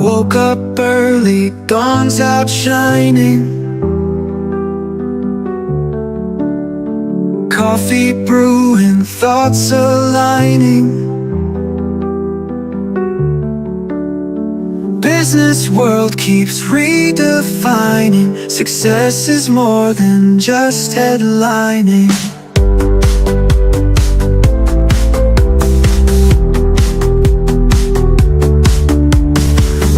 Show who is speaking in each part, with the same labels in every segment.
Speaker 1: Woke up early, dawn's out shining. Coffee brewing, thoughts aligning. Business world keeps redefining. Success is more than just headlining.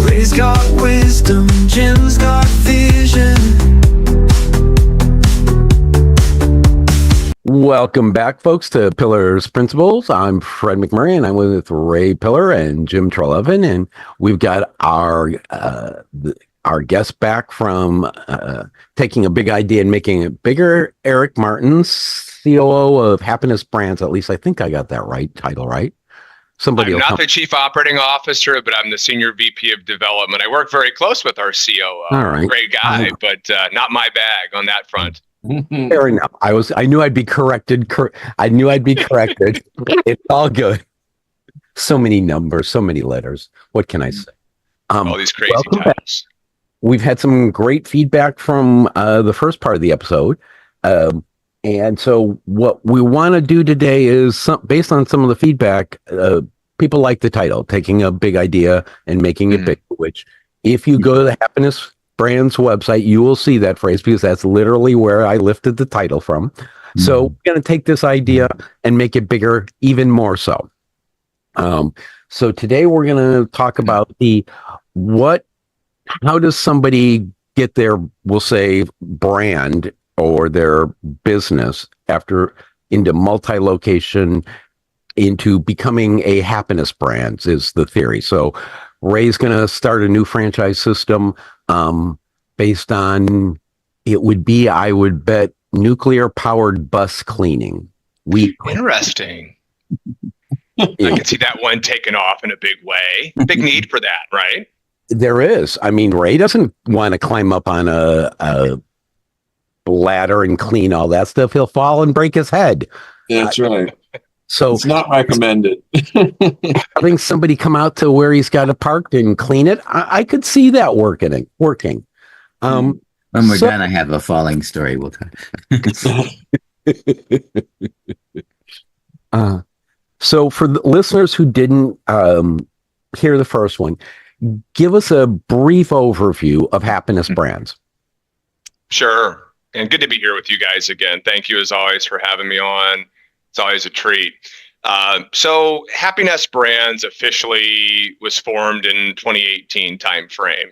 Speaker 1: Ray's got wisdom, Jim's got vision.
Speaker 2: Welcome back, folks, to Pillar's Principles. I'm Fred McMurray, and I'm with Ray Pillar and Jim Treleaven, and we've got our guest back from taking a big idea and making it bigger. Eric Martins, COO of Happinest Brands. At least I think I got that title right.
Speaker 3: I'm not the chief operating officer, but I'm the senior VP of development. I work very close with our COO.
Speaker 2: All right.
Speaker 3: Great guy, but not my bag on that front.
Speaker 2: Fair enough. I knew I'd be corrected. It's all good. So many numbers, so many letters. What can I say?
Speaker 3: All these crazy titles.
Speaker 2: We've had some great feedback from the first part of the episode. And so what we want to do today is, based on some of the feedback, people like the title, taking a big idea and making it big, which if you go to the Happiness Brands website, you will see that phrase because that's literally where I lifted the title from. So we're going to take this idea and make it bigger, even more so. So today we're going to talk about how does somebody get their, we'll say, brand or their business into multi-location, into becoming a happiness brand is the theory. So Ray's going to start a new franchise system based on, it would be, I would bet, nuclear powered bus cleaning.
Speaker 3: Interesting. I can see that one taken off in a big way. Big need for that, right?
Speaker 2: There is. I mean, Ray doesn't want to climb up on a ladder and clean all that stuff. He'll fall and break his head.
Speaker 4: That's right.
Speaker 2: So
Speaker 4: it's not recommended.
Speaker 2: Having somebody come out to where he's got it parked and clean it, I could see that working.
Speaker 5: When we're done, I have a falling story. We'll talk.
Speaker 2: So for the listeners who didn't hear the first one, give us a brief overview of Happinest Brands.
Speaker 3: Sure. And good to be here with you guys again. Thank you, as always, for having me on. It's always a treat. So Happinest Brands officially was formed in 2018 timeframe.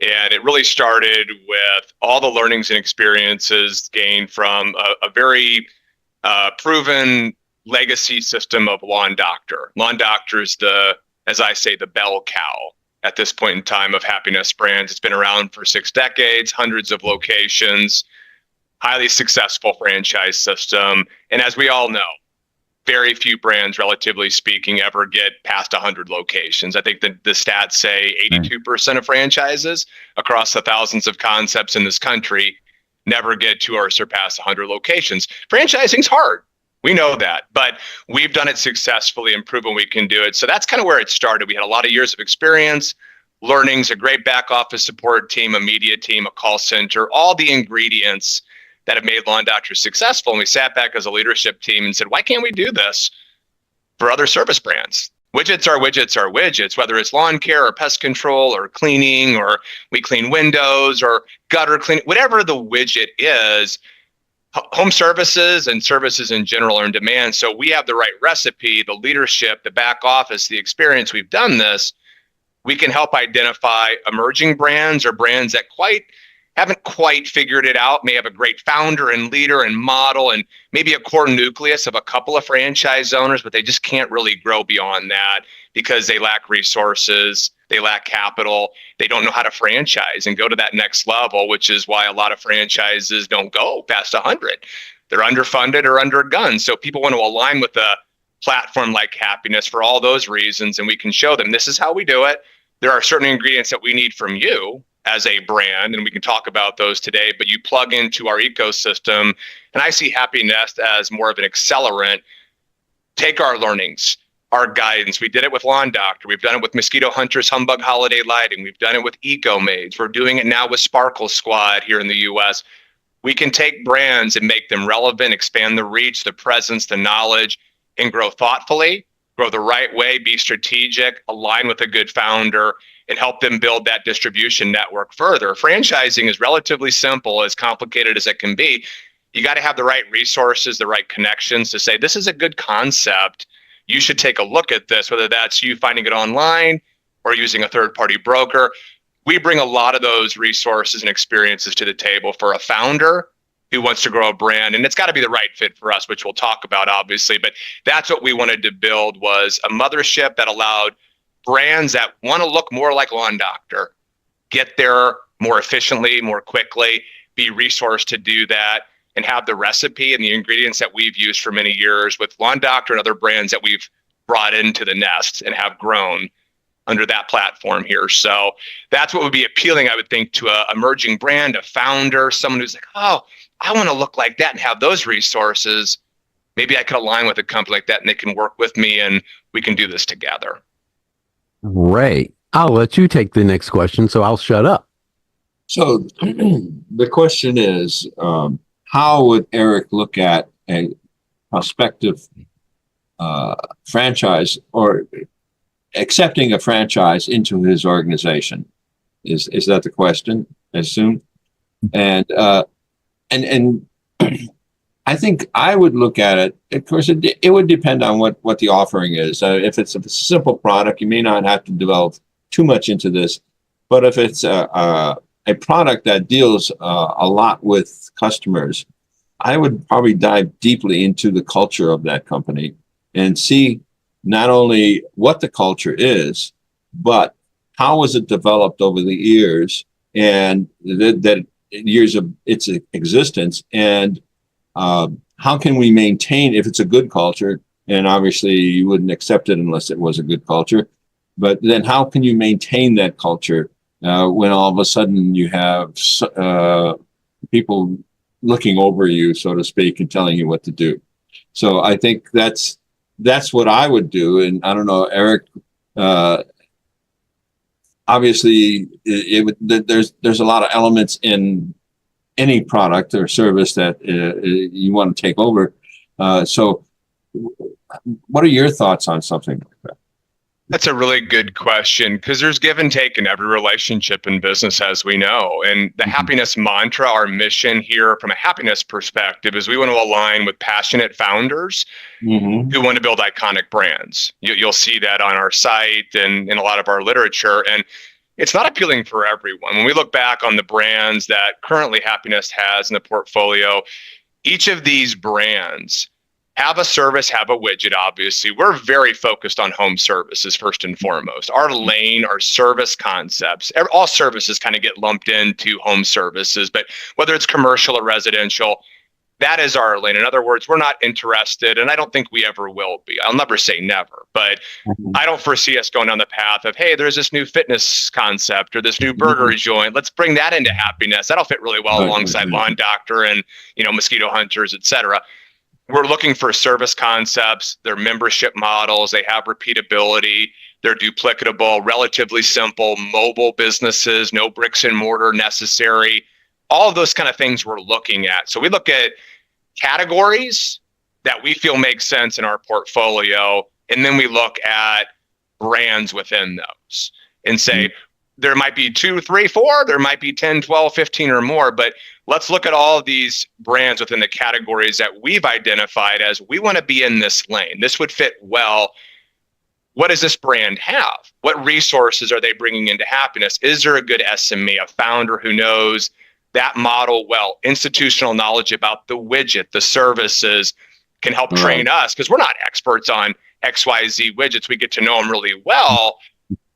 Speaker 3: And it really started with all the learnings and experiences gained from a very proven legacy system of Lawn Doctor. Lawn Doctor is as I say, the bell cow at this point in time of Happinest Brands. It's been around for 6 decades, hundreds of locations, highly successful franchise system. And as we all know, very few brands, relatively speaking, ever get past 100 locations. I think the stats say 82% of franchises across the thousands of concepts in this country never get to or surpass 100 locations. Franchising's hard. We know that, but we've done it successfully and proven we can do it. So that's kind of where it started. We had a lot of years of experience, learnings, a great back office support team, a media team, a call center, all the ingredients that have made Lawn Doctor successful. And we sat back as a leadership team and said, why can't we do this for other service brands? Widgets are widgets, whether it's lawn care or pest control or cleaning, or we clean windows or gutter cleaning, whatever the widget is. Home services and services in general are in demand. So we have the right recipe, the leadership, the back office, the experience. We've done this. We can help identify emerging brands or brands that haven't quite figured it out, may have a great founder and leader and model and maybe a core nucleus of a couple of franchise owners, but they just can't really grow beyond that because they lack resources, they lack capital, they don't know how to franchise and go to that next level, which is why a lot of franchises don't go past 100. They're underfunded or undergunned. So people want to align with a platform like Happiness for all those reasons, and we can show them this is how we do it. There are certain ingredients that we need from you as a brand, and we can talk about those today, but you plug into our ecosystem, and I see Happinest as more of an accelerant. Take our learnings, our guidance. We did it with Lawn Doctor. We've done it with Mosquito Hunters Humbug Holiday Lighting. We've done it with Eco Maids. We're doing it now with Sparkle Squad here in the US. We can take brands and make them relevant, expand the reach, the presence, the knowledge, and grow thoughtfully, grow the right way, be strategic, align with a good founder, and help them build that distribution network further. Franchising is relatively simple, as complicated as it can be. You got to have the right resources, the right connections to say, this is a good concept. You should take a look at this, whether that's you finding it online or using a third-party broker. We bring a lot of those resources and experiences to the table for a founder who wants to grow a brand. And it's got to be the right fit for us, which we'll talk about, obviously. But that's what we wanted to build, was a mothership that allowed brands that want to look more like Lawn Doctor get there more efficiently, more quickly, be resourced to do that, and have the recipe and the ingredients that we've used for many years with Lawn Doctor and other brands that we've brought into the nest and have grown under that platform here. So that's what would be appealing, I would think, to a emerging brand, a founder, someone who's like, oh, I want to look like that and have those resources. Maybe I could align with a company like that and they can work with me and we can do this together.
Speaker 2: Ray, I'll let you take the next question, so I'll shut up.
Speaker 4: So the question is, how would Eric look at a prospective franchise, or accepting a franchise into his organization? Is that the question, I assume? And I think I would look at it. Of course, it would depend on what the offering is. If it's a simple product, you may not have to develop too much into this. But if it's a product that deals a lot with customers, I would probably dive deeply into the culture of that company and see not only what the culture is, but how was it developed over the years, and that years of its existence, and how can we maintain, if it's a good culture, and obviously you wouldn't accept it unless it was a good culture, but then how can you maintain that culture when all of a sudden you have people looking over you, so to speak, and telling you what to do? So I think that's what I would do. And I don't know, Eric, obviously there's a lot of elements in any product or service that you want to take over. So what are your thoughts on something like that?
Speaker 3: That's a really good question, because there's give and take in every relationship in business, as we know. And the happiness mantra, our mission here from a happiness perspective, is we want to align with passionate founders who want to build iconic brands. You'll see that on our site and in a lot of our literature. And it's not appealing for everyone. When we look back on the brands that currently Happiness has in the portfolio, each of these brands have a service, have a widget, obviously. We're very focused on home services first and foremost. Our lane, our service concepts, all services kind of get lumped into home services, but whether it's commercial or residential, that is our lane. In other words, we're not interested, and I don't think we ever will be. I'll never say never, but I don't foresee us going down the path of, hey, there's this new fitness concept or this new burger joint. Let's bring that into Happiness. That'll fit really well alongside Lawn Doctor and, Mosquito Hunters, et cetera. We're looking for service concepts, their membership models, they have repeatability, they're duplicatable, relatively simple, mobile businesses, no bricks and mortar necessary, all of those kind of things we're looking at. So we look at categories that we feel make sense in our portfolio, and then we look at brands within those and say, there might be 2, 3, 4, there might be 10, 12, 15 or more, but let's look at all of these brands within the categories that we've identified as we want to be in this lane. This would fit well. What does this brand have? What resources are they bringing into Happiness? Is there a good SME, a founder who knows that model well? Institutional knowledge about the widget, the services can help train us, because we're not experts on XYZ widgets. We get to know them really well.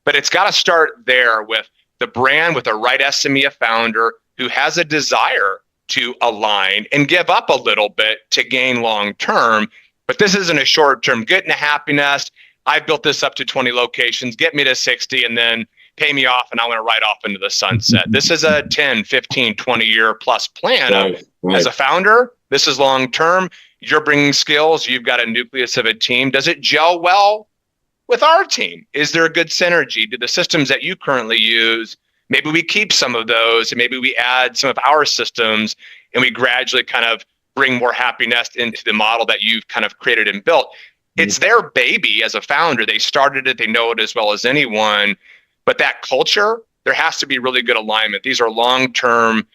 Speaker 3: But it's got to start there with the brand, with the right SME, a founder who has a desire to align and give up a little bit to gain long term. But this isn't a short term, get into Happiness. I've built this up to 20 locations, get me to 60 and then pay me off and I want to ride off into the sunset. This is a 10, 15, 20 year plus plan. As a founder, this is long term. You're bringing skills. You've got a nucleus of a team. Does it gel well with our team? Is there a good synergy? Do the systems that you currently use, maybe we keep some of those and maybe we add some of our systems and we gradually kind of bring more Happinest into the model that you've kind of created and built. It's their baby as a founder. They started it. They know it as well as anyone. But that culture, there has to be really good alignment. These are long-term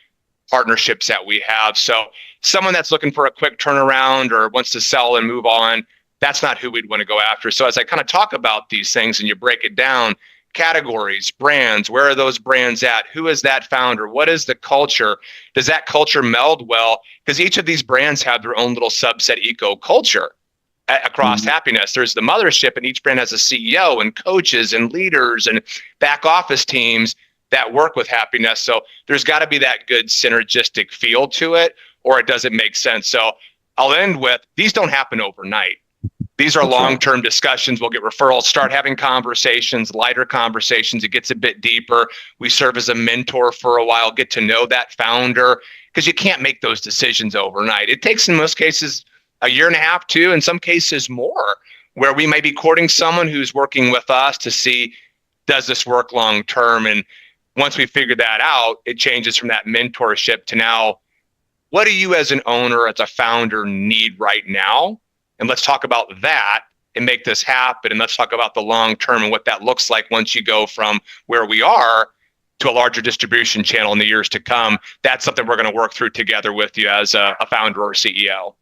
Speaker 3: partnerships that we have. So someone that's looking for a quick turnaround or wants to sell and move on, that's not who we'd want to go after. So as I kind of talk about these things and you break it down, categories, brands, where are those brands at? Who is that founder? What is the culture? Does that culture meld well? Because each of these brands have their own little subset eco culture across Happinest. There's the mothership, and each brand has a CEO and coaches and leaders and back office teams that work with Happinest. So there's got to be that good synergistic feel to it, or it doesn't make sense. So I'll end with, these don't happen overnight. These are long-term discussions. We'll get referrals, start having conversations, lighter conversations. It gets a bit deeper. We serve as a mentor for a while, get to know that founder, because you can't make those decisions overnight. It takes, in most cases, a year and a half, 2, in some cases more, where we may be courting someone who's working with us to see, does this work long-term? And once we figure that out, it changes from that mentorship to now, what do you as an owner, as a founder need right now? And let's talk about that and make this happen. And let's talk about the long-term and what that looks like once you go from where we are to a larger distribution channel in the years to come. That's something we're going to work through together with you as a founder or CEO.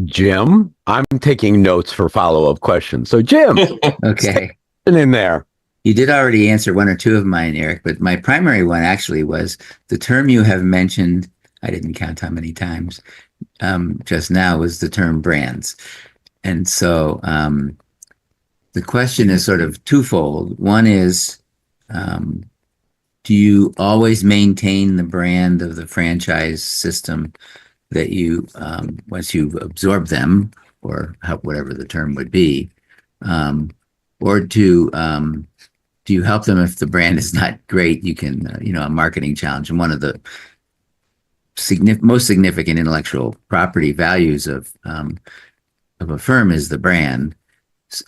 Speaker 2: Jim, I'm taking notes for follow-up questions. So Jim,
Speaker 5: Okay.
Speaker 2: in there.
Speaker 5: You did already answer one or two of mine, Eric, but my primary one actually was the term you have mentioned. I didn't count how many times just now, was the term brands. And so the question is sort of twofold. One is, do you always maintain the brand of the franchise system that you, once you've absorbed them, or whatever the term would be, or do you help them if the brand is not great? You can, a marketing challenge. And one of the most significant intellectual property values of a firm is the brand.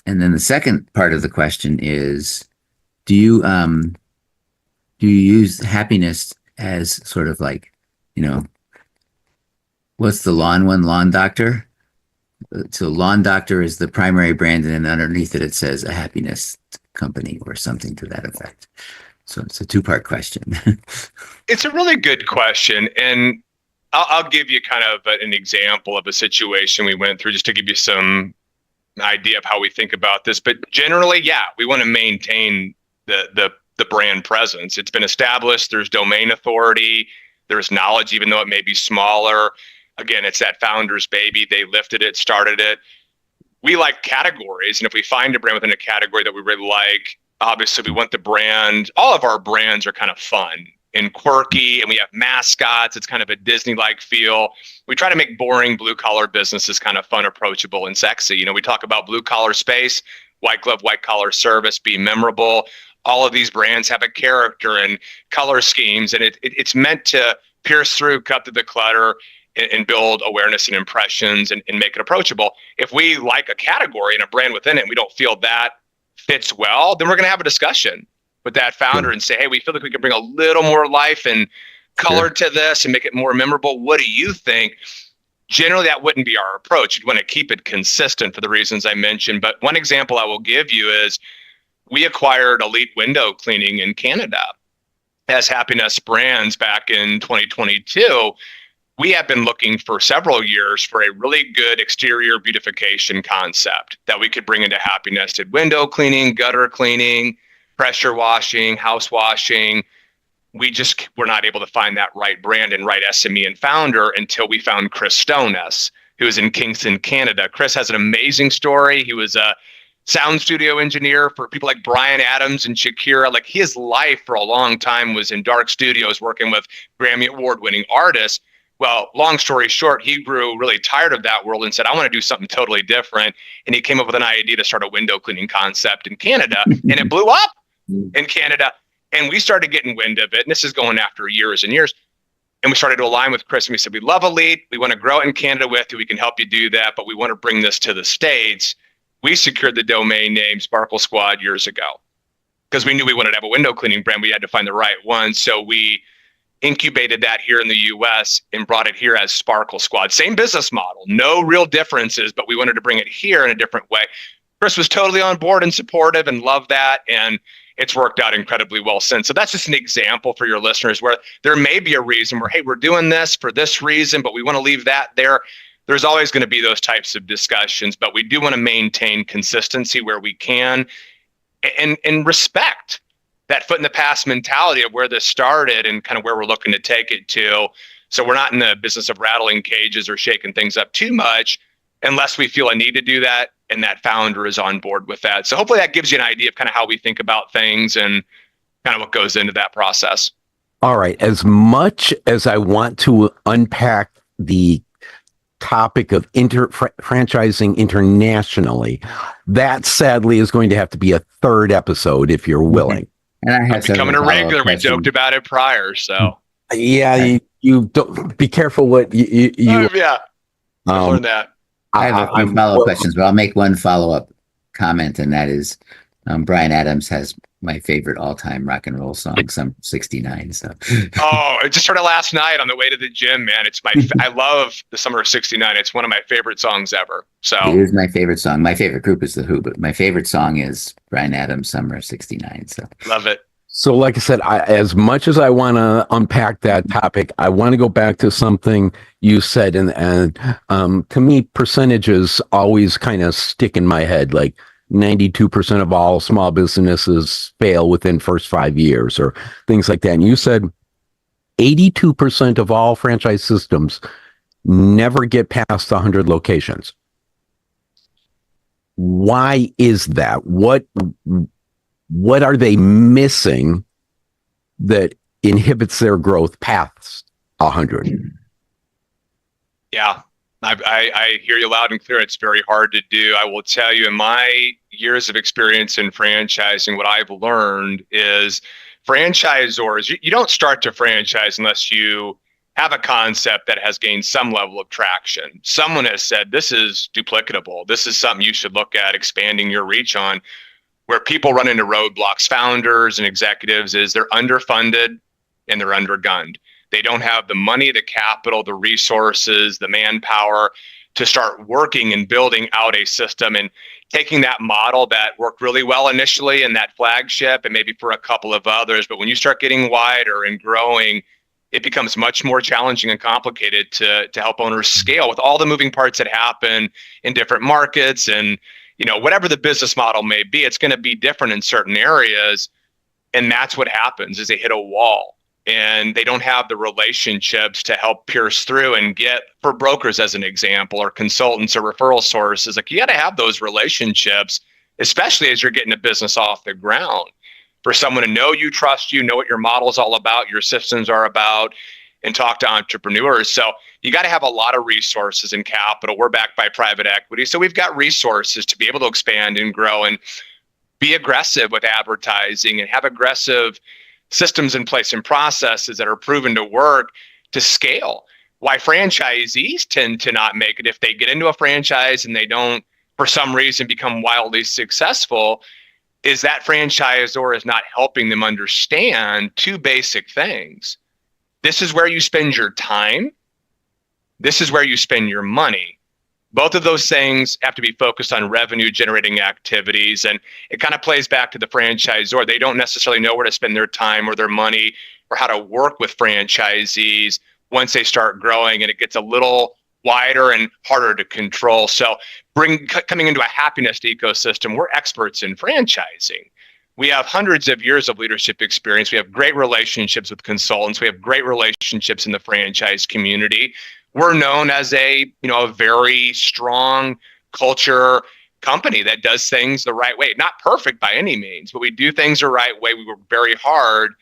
Speaker 5: And then the second part of the question is, do you use Happinest as sort of like, what's the lawn one? Lawn Doctor? So Lawn Doctor is the primary brand, and then underneath it says a Happinest company or something to that effect. So it's a two-part question.
Speaker 3: It's a really good question. And I'll give you kind of an example of a situation we went through just to give you some idea of how we think about this. But generally, yeah, we want to maintain the brand presence. It's been established. There's domain authority. There's knowledge, even though it may be smaller. Again, it's that founder's baby. They lifted it, started it. We like categories. And if we find a brand within a category that we really like, obviously we want the brand. All of our brands are kind of fun and quirky, and we have mascots. It's kind of a Disney-like feel. We try to make boring blue-collar businesses kind of fun, approachable, and sexy. We talk about blue-collar space, white glove, white-collar service, be memorable. All of these brands have a character and color schemes, and it's meant to pierce through, cut through the clutter, and build awareness and impressions and make it approachable. If we like a category and a brand within it and we don't feel that fits well, then we're going to have a discussion with that founder and say, hey, we feel like we can bring a little more life and color to this and make it more memorable. What do you think? Generally, that wouldn't be our approach. You'd want to keep it consistent for the reasons I mentioned. But one example I will give you is we acquired Elite Window Cleaning in Canada as Happinest Brands back in 2022. We have been looking for several years for a really good exterior beautification concept that we could bring into Happinest. Window cleaning, gutter cleaning, pressure washing, house washing. We just were not able to find that right brand and right SME and founder until we found Chris Stones, who is in Kingston, Canada. Chris has an amazing story. He was a sound studio engineer for people like Bryan Adams and Shakira. Like, his life for a long time was in dark studios working with Grammy Award-winning artists. Well, long story short, he grew really tired of that world and said, I want to do something totally different. And he came up with an idea to start a window cleaning concept in Canada, and it blew up in Canada. And we started getting wind of it. And this is going after years and years. And we started to align with Chris, and we said, we love Elite. We want to grow it in Canada with you. We can help you do that, but we want to bring this to the States. we secured the domain name Sparkle Squad years ago because we knew we wanted to have a window cleaning brand. We had to find the right one. So we incubated that here in the US and brought it here as Sparkle Squad. Same business model, no real differences, but we wanted to bring it here in a different way. Chris was totally on board and supportive and loved that. And it's worked out incredibly well since. So that's just an example for your listeners where there may be a reason where, hey, we're doing this for this reason, but we want to leave that there. There's always going to be those types of discussions, but we do want to maintain consistency where we can and respect that foot in the past mentality of where this started and kind of where we're looking to take it to. So we're not in the business of rattling cages or shaking things up too much unless we feel a need to do that and that founder is on board with that. So hopefully that gives you an idea of kind of how we think about things and kind of what goes into that process.
Speaker 2: All right. As much as I want to unpack the topic of franchising internationally, that sadly is going to have to be a third episode if you're willing.
Speaker 5: And I have
Speaker 3: becoming a regular. We joked about it prior, so
Speaker 2: yeah, you don't be careful what you
Speaker 3: yeah. I learned that.
Speaker 5: I have a few follow-up questions, but I'll make one follow-up comment, and that is Bryan Adams has my favorite all-time rock and roll song, Summer '69. So,
Speaker 3: oh, I just heard it last night on the way to the gym, man. It's my I love the Summer of '69. It's one of my favorite songs ever. So
Speaker 5: it is my favorite song. My favorite group is The Who, but my favorite song is Bryan Adams' Summer of '69. So
Speaker 3: love it.
Speaker 2: So like I said, as much as I want to unpack that topic, I want to go back to something you said. And to me, percentages always kind of stick in my head, like 92% of all small businesses fail within first 5 years or things like that. And you said 82% of all franchise systems never get past 100 locations. Why is that? What are they missing that inhibits their growth past 100?
Speaker 3: Yeah, I hear you loud and clear. It's very hard to do. I will tell you, in my years of experience in franchising, what I've learned is franchisors, you don't start to franchise unless you have a concept that has gained some level of traction. Someone has said, this is duplicatable. This is something you should look at expanding your reach on. Where people run into roadblocks, founders and executives, is they're underfunded and they're undergunned. They don't have the money, the capital, the resources, the manpower to start working and building out a system and taking that model that worked really well initially in that flagship and maybe for a couple of others. But when you start getting wider and growing, it becomes much more challenging and complicated to help owners scale with all the moving parts that happen in different markets. And whatever the business model may be, it's going to be different in certain areas. And that's what happens is they hit a wall and they don't have the relationships to help pierce through and get, for brokers as an example, or consultants or referral sources. Like, you got to have those relationships, especially as you're getting a business off the ground, for someone to know you, trust you, know what your model is all about, your systems are about, and talk to entrepreneurs. So you got to have a lot of resources and capital. We're backed by private equity. So we've got resources to be able to expand and grow and be aggressive with advertising and have aggressive systems in place and processes that are proven to work to scale. Why franchisees tend to not make it if they get into a franchise and they don't, for some reason, become wildly successful, is that franchisor is not helping them understand two basic things. This is where you spend your time. This is where you spend your money. Both of those things have to be focused on revenue generating activities. And it kind of plays back to the franchisor. They don't necessarily know where to spend their time or their money or how to work with franchisees once they start growing, and it gets a little wider and harder to control. So coming into a Happinest ecosystem, we're experts in franchising. We have hundreds of years of leadership experience. We have great relationships with consultants. We have great relationships in the franchise community. We're known as a very strong culture company that does things the right way. Not perfect by any means, but we do things the right way. We work very hard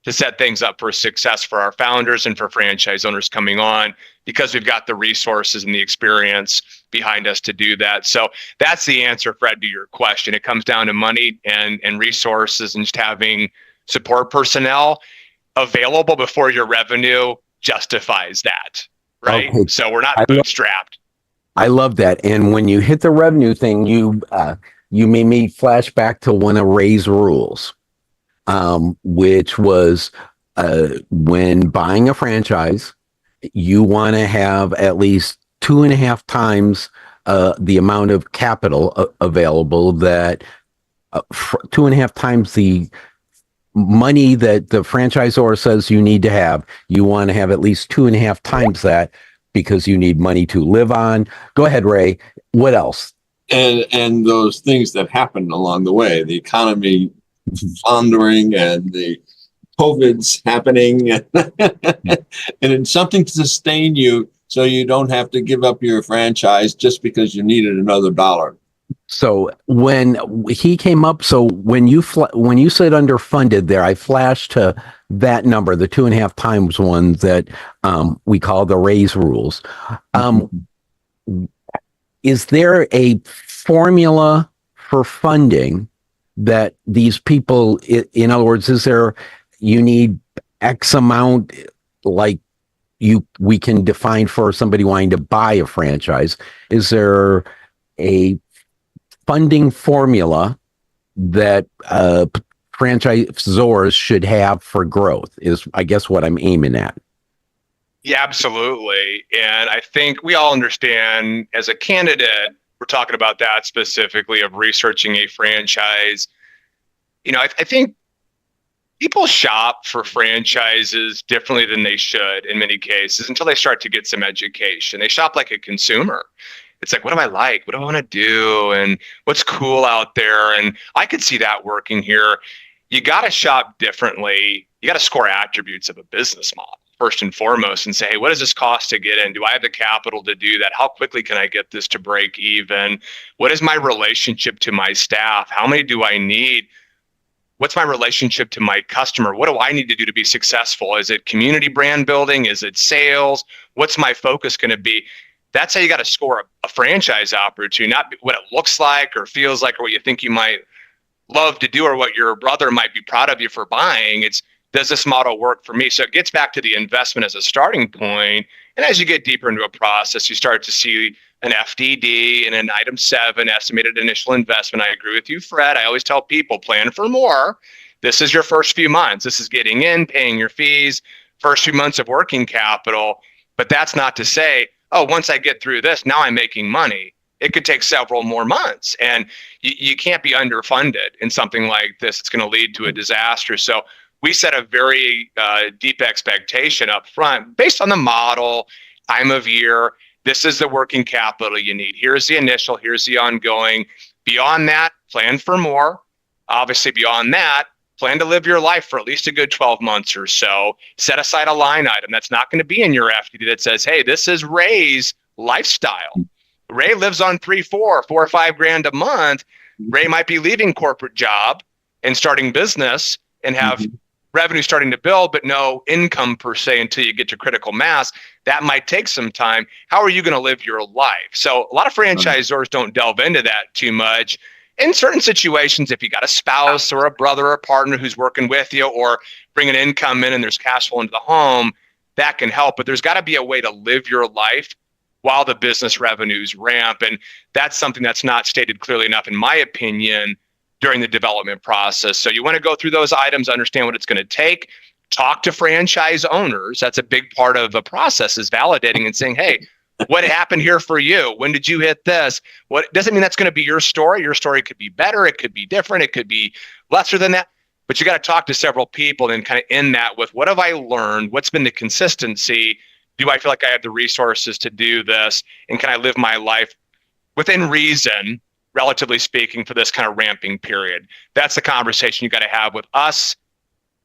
Speaker 3: to set things up for success for our founders and for franchise owners coming on, because we've got the resources and the experience behind us to do that. So that's the answer, Fred, to your question. It comes down to money and resources and just having support personnel available before your revenue justifies that, right? Okay. So we're not bootstrapped.
Speaker 2: I love that. And when you hit the revenue thing, you made me flash back to one of Ray's rules, which was when buying a franchise, you want to have at least 2.5 times the amount of capital available, that 2.5 times the money that the franchisor says you need to have. You want to have at least 2.5 times that, because you need money to live on. Go ahead, Ray. What else?
Speaker 4: And those things that happened along the way, the economy floundering and the COVID's happening, and it's something to sustain you so you don't have to give up your franchise just because you needed another dollar.
Speaker 2: So when he came up, so when you said underfunded there, I flashed to that number, the 2.5 times one that we call the raise rules. Is there a formula for funding that these people, in other words, you need X amount, like we can define for somebody wanting to buy a franchise? Is there a funding formula that franchisors should have for growth, is I guess what I'm aiming at?
Speaker 3: Yeah, absolutely. And I think we all understand, as a candidate, we're talking about that specifically, of researching a franchise. I think people shop for franchises differently than they should in many cases until they start to get some education. They shop like a consumer. It's like, what do I like? What do I want to do? And what's cool out there? And I could see that working here. You got to shop differently. You got to score attributes of a business model first and foremost, and say, hey, what does this cost to get in? Do I have the capital to do that? How quickly can I get this to break even? What is my relationship to my staff? How many do I need? What's my relationship to my customer? What do I need to do to be successful? Is it community brand building? Is it sales? What's my focus going to be? That's how you got to score a franchise opportunity, not what it looks like or feels like or what you think you might love to do or what your brother might be proud of you for buying. It's, does this model work for me? So it gets back to the investment as a starting point. And as you get deeper into a process, you start to see an FDD and an item 7, estimated initial investment. I agree with you, Fred. I always tell people, plan for more. This is your first few months. This is getting in, paying your fees, first few months of working capital. But that's not to say, oh, once I get through this, now I'm making money. It could take several more months. And you can't be underfunded in something like this. It's going to lead to a disaster. So we set a very deep expectation up front based on the model, time of year. This is the working capital you need. Here's the initial, here's the ongoing. Beyond that, plan for more. Obviously, beyond that, plan to live your life for at least a good 12 months or so. Set aside a line item that's not going to be in your FDD that says, hey, this is Ray's lifestyle. Ray lives on $4 or $5 grand a month. Ray might be leaving corporate job and starting business and have revenue starting to build, but no income per se until you get to critical mass. That might take some time. How are you going to live your life? So a lot of franchisors don't delve into that too much. In certain situations, if you got a spouse or a brother or a partner who's working with you or bringing income in and there's cash flow into the home, that can help. But there's got to be a way to live your life while the business revenues ramp. And that's something that's not stated clearly enough, in my opinion, during the development process. So you want to go through those items, understand what it's going to take, talk to franchise owners. That's a big part of the process, is validating and saying, hey, what happened here for you? When did you hit this? What doesn't mean that's going to be your story. Your story could be better. It could be different. It could be lesser than that. But you got to talk to several people and kind of end that with, what have I learned? What's been the consistency? Do I feel like I have the resources to do this? And can I live my life within reason, relatively speaking, for this kind of ramping period? That's the conversation you got to have with us,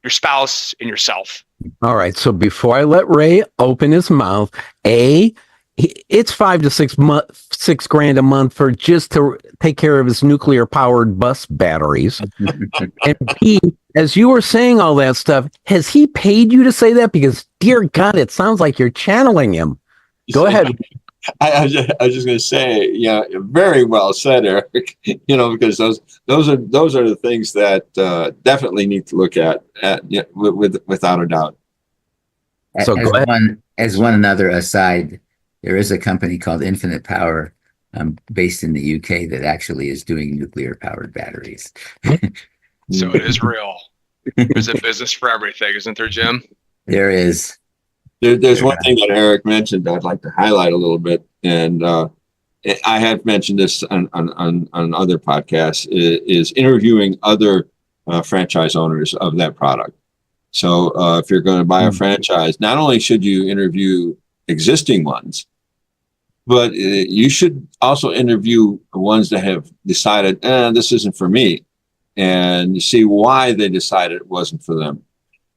Speaker 3: your spouse, and yourself.
Speaker 2: All right. So before I let Ray open his mouth, it's $6 grand a month for just to take care of his nuclear powered bus batteries. And B, as you were saying all that stuff, has he paid you to say that? Because dear God, it sounds like you're channeling him. Go ahead.
Speaker 4: I was just going to say, yeah, very well said, Eric. Because those are the things that definitely need to look at without a doubt.
Speaker 2: So go ahead.
Speaker 5: As one another aside, there is a company called Infinite Power, based in the UK, that actually is doing nuclear powered batteries.
Speaker 3: So it is real. There's a business for everything, isn't there, Jim?
Speaker 5: There is.
Speaker 4: There's one thing that Eric mentioned that I'd like to highlight a little bit, and I have mentioned this on other podcasts, is interviewing other franchise owners of that product. So if you're going to buy a franchise, not only should you interview existing ones, but you should also interview the ones that have decided, this isn't for me, and see why they decided it wasn't for them.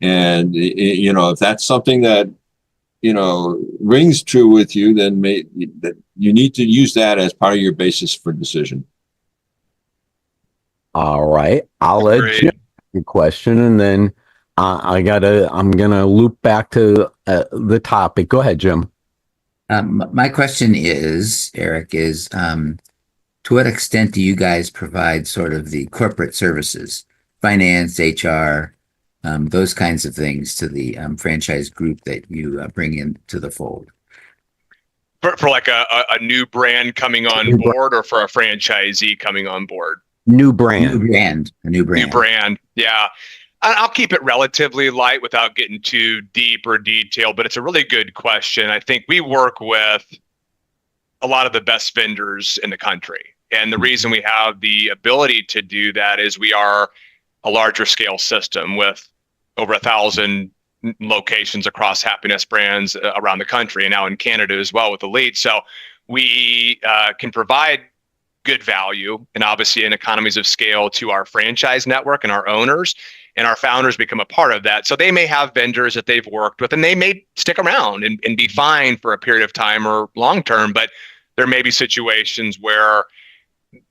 Speaker 4: And, if that's something that, rings true with you, then that you need to use that as part of your basis for decision.
Speaker 2: All right. I'll let Jim ask your question, and then I'm gonna loop back to the topic. Go ahead, Jim.
Speaker 5: My question is, Eric, to what extent do you guys provide sort of the corporate services, finance, HR, those kinds of things to the franchise group that you bring into the fold?
Speaker 3: For like a new brand coming on board, or for a franchisee coming on board?
Speaker 2: New brand.
Speaker 5: A new brand.
Speaker 3: Yeah. I'll keep it relatively light without getting too deep or detailed, but it's a really good question. I think we work with a lot of the best vendors in the country. And the reason we have the ability to do that is we are a larger scale system with over 1,000 locations across Happinest Brands around the country, and now in Canada as well with Elite. So we can provide good value and obviously in economies of scale to our franchise network and our owners, and our founders become a part of that. So they may have vendors that they've worked with, and they may stick around and be fine for a period of time or long term, but there may be situations where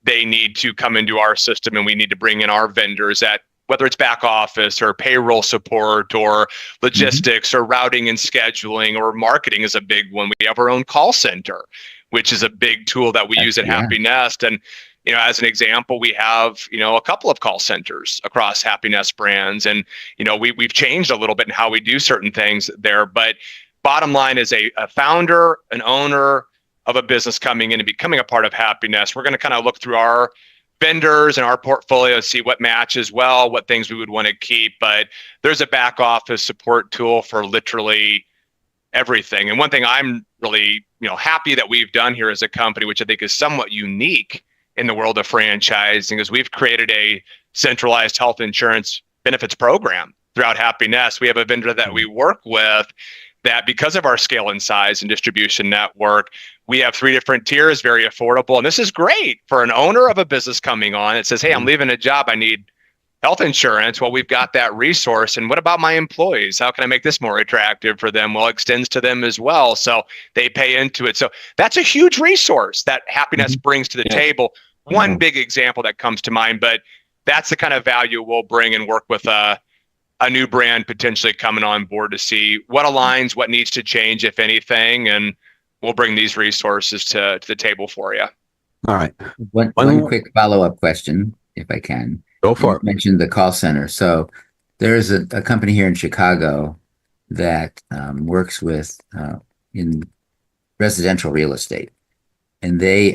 Speaker 3: they need to come into our system and we need to bring in our vendors at, whether it's back office or payroll support or logistics or routing and scheduling, or marketing is a big one. We have our own call center, which is a big tool that we use at Happinest. And, as an example, we have, a couple of call centers across Happinest Brands. And, we've changed a little bit in how we do certain things there. But bottom line is a founder, an owner of a business coming in and becoming a part of Happinest, we're going to kind of look through our vendors and our portfolio, see what matches well, what things we would want to keep. But there's a back office support tool for literally everything. And one thing I'm really, happy that we've done here as a company, which I think is somewhat unique in the world of franchising, is we've created a centralized health insurance benefits program throughout Happinest. We have a vendor that we work with that, because of our scale and size and distribution network, we have 3 different tiers, very affordable. And this is great for an owner of a business coming on. It says, hey, I'm leaving a job, I need health insurance. Well, we've got that resource. And what about my employees? How can I make this more attractive for them? Well, it extends to them as well. So they pay into it. So that's a huge resource that Happinest brings to the table. One big example that comes to mind, but that's the kind of value we'll bring and work with a new brand potentially coming on board to see what aligns, what needs to change, if anything. And we'll bring these resources to the table for you.
Speaker 2: All right.
Speaker 5: One quick follow-up question, if I can.
Speaker 2: Go for it.
Speaker 5: You mentioned the call center. So there's a company here in Chicago that works with in residential real estate, and they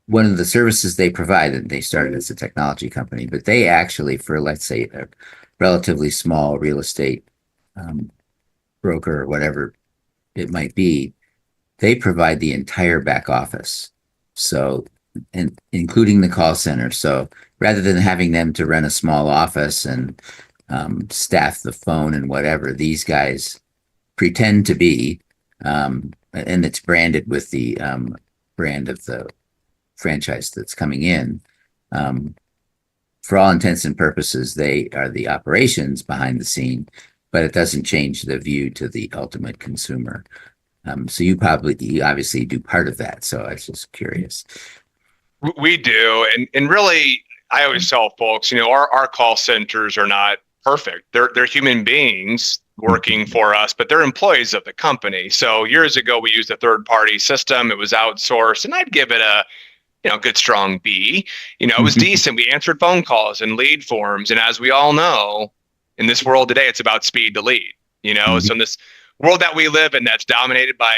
Speaker 5: one of the services they provided, they started as a technology company, but they actually, for let's say a relatively small real estate broker or whatever it might be, they provide the entire back office. So, and including the call center. So rather than having them to run a small office and staff the phone and whatever, these guys pretend to be, and it's branded with the brand of the franchise that's coming in. For all intents and purposes, they are the operations behind the scene, but it doesn't change the view to the ultimate consumer. So you obviously do part of that. So I was just curious.
Speaker 3: We do. And really, I always tell folks, our call centers are not perfect. They're human beings working for us, but they're employees of the company. So years ago, we used a third-party system. It was outsourced, and I'd give it a good strong B. It was decent. We answered phone calls and lead forms. And as we all know, in this world today, it's about speed to lead, so this world that we live in that's dominated by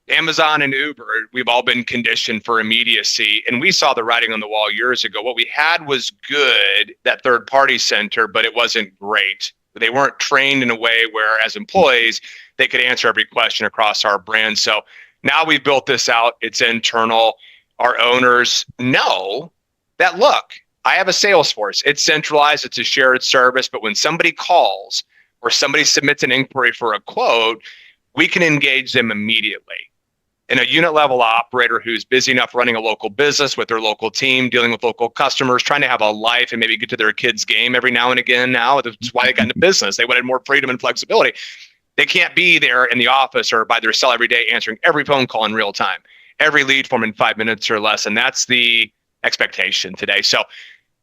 Speaker 3: Amazon and Uber, we've all been conditioned for immediacy. And we saw the writing on the wall years ago. What we had was good, that third party center, but it wasn't great. They weren't trained in a way where, as employees, they could answer every question across our brand. So now we've built this out. It's internal. Our owners know that, look, I have a sales force. It's centralized. It's a shared service. But when somebody calls or somebody submits an inquiry for a quote, we can engage them immediately. And a unit level operator who's busy enough running a local business with their local team, dealing with local customers, trying to have a life and maybe get to their kids' game every now and again. Now that's why they got into business. They wanted more freedom and flexibility. They can't be there in the office or by their cell every day answering every phone call in real time, every lead form in 5 minutes or less. And that's the expectation today. So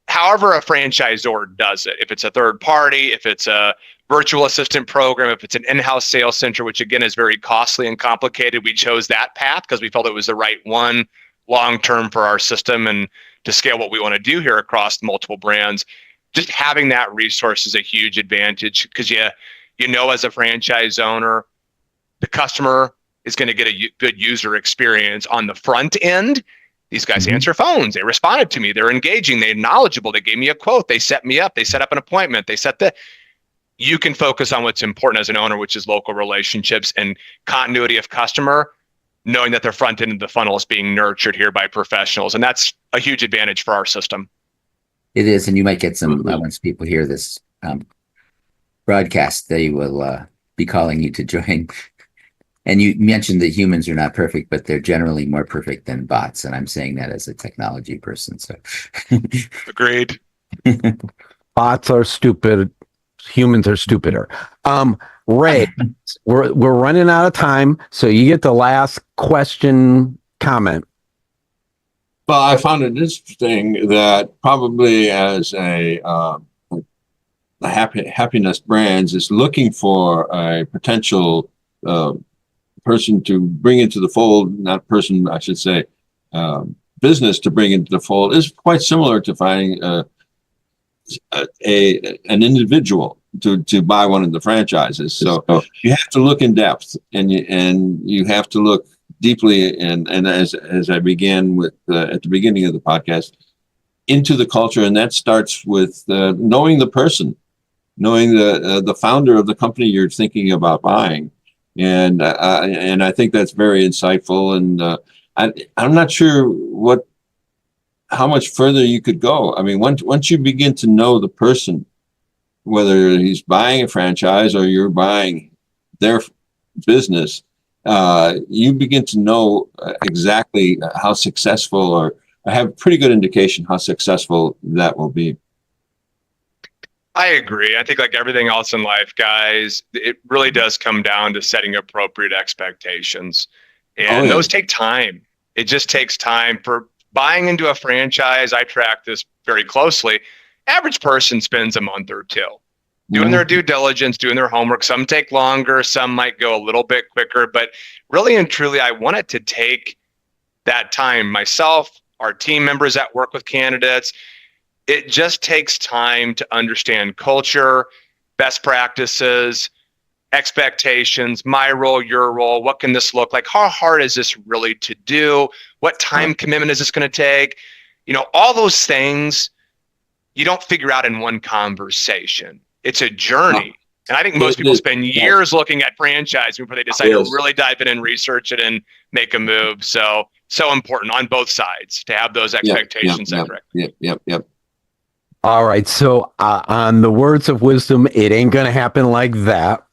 Speaker 3: however a franchisor does it, if it's a third party, if it's a virtual assistant program, if it's an in-house sales center, which again is very costly and complicated, we chose that path because we felt it was the right one long-term for our system and to scale what we want to do here across multiple brands. Just having that resource is a huge advantage because you know, as a franchise owner, the customer is going to get a good user experience on the front end. These guys answer phones. They responded to me. They're engaging. They're knowledgeable. They gave me a quote. They set me up. They set up an appointment. You can focus on what's important as an owner, which is local relationships and continuity of customer, knowing that the front end of the funnel is being nurtured here by professionals. And that's a huge advantage for our system.
Speaker 5: It is. And you might get some, once people hear this broadcast, they will be calling you to join. And you mentioned that humans are not perfect, but they're generally more perfect than bots. And I'm saying that as a technology person. So
Speaker 3: Agreed.
Speaker 2: Bots are stupid. Humans are stupider. Ray, we're running out of time, so you get the last question comment.
Speaker 4: Well, I found it interesting that probably as Happinest Brands is looking for a potential person to bring into the fold, not person, I should say, business to bring into the fold, is quite similar to finding an individual to buy one of the franchises. So you have to look in depth, and you have to look deeply, and as I began with at the beginning of the podcast, into the culture, and that starts with knowing the person, knowing the founder of the company you're thinking about buying, and I think that's very insightful. And I'm not sure how much further you could go. I mean, once you begin to know the person, whether he's buying a franchise or you're buying their business, you begin to know exactly how successful, or have a pretty good indication how successful that will be.
Speaker 3: I agree. I think like everything else in life, guys, it really does come down to setting appropriate expectations. And those take time. It just takes time. For buying into a franchise, I track this very closely. Average person spends a month or two doing their due diligence, doing their homework. Some take longer, some might go a little bit quicker, but really and truly, I want it to take that time. Myself, our team members that work with candidates, it just takes time to understand culture, best practices, expectations, my role, your role. What can this look like? How hard is this really to do? What time commitment is this going to take? You know, all those things you don't figure out in one conversation. It's a journey. And I think most people spend years looking at franchising before they decide to really dive in and research it and make a move. So important on both sides to have those expectations set correctly.
Speaker 4: Yep.
Speaker 2: All right. So on the words of wisdom, it ain't going to happen like that.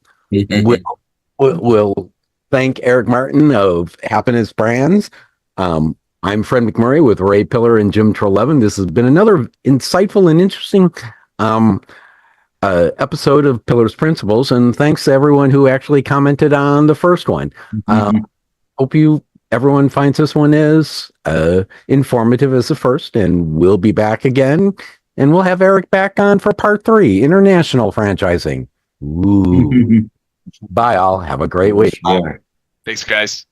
Speaker 2: We'll thank Eric Martin of Happinest Brands. I'm Fred McMurray with Ray Pillar and Jim Treleaven. This has been another insightful and interesting episode of Pillar's Principles, and thanks to everyone who actually commented on the first one. Hope everyone finds this one as informative as the first, and we'll be back again, and we'll have Eric back on for part 3, international franchising. Ooh. Bye, all. Have a great week.
Speaker 3: Bye. Thanks, guys.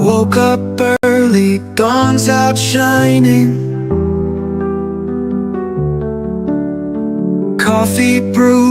Speaker 1: Woke up early, dawn's out shining. coffee brew.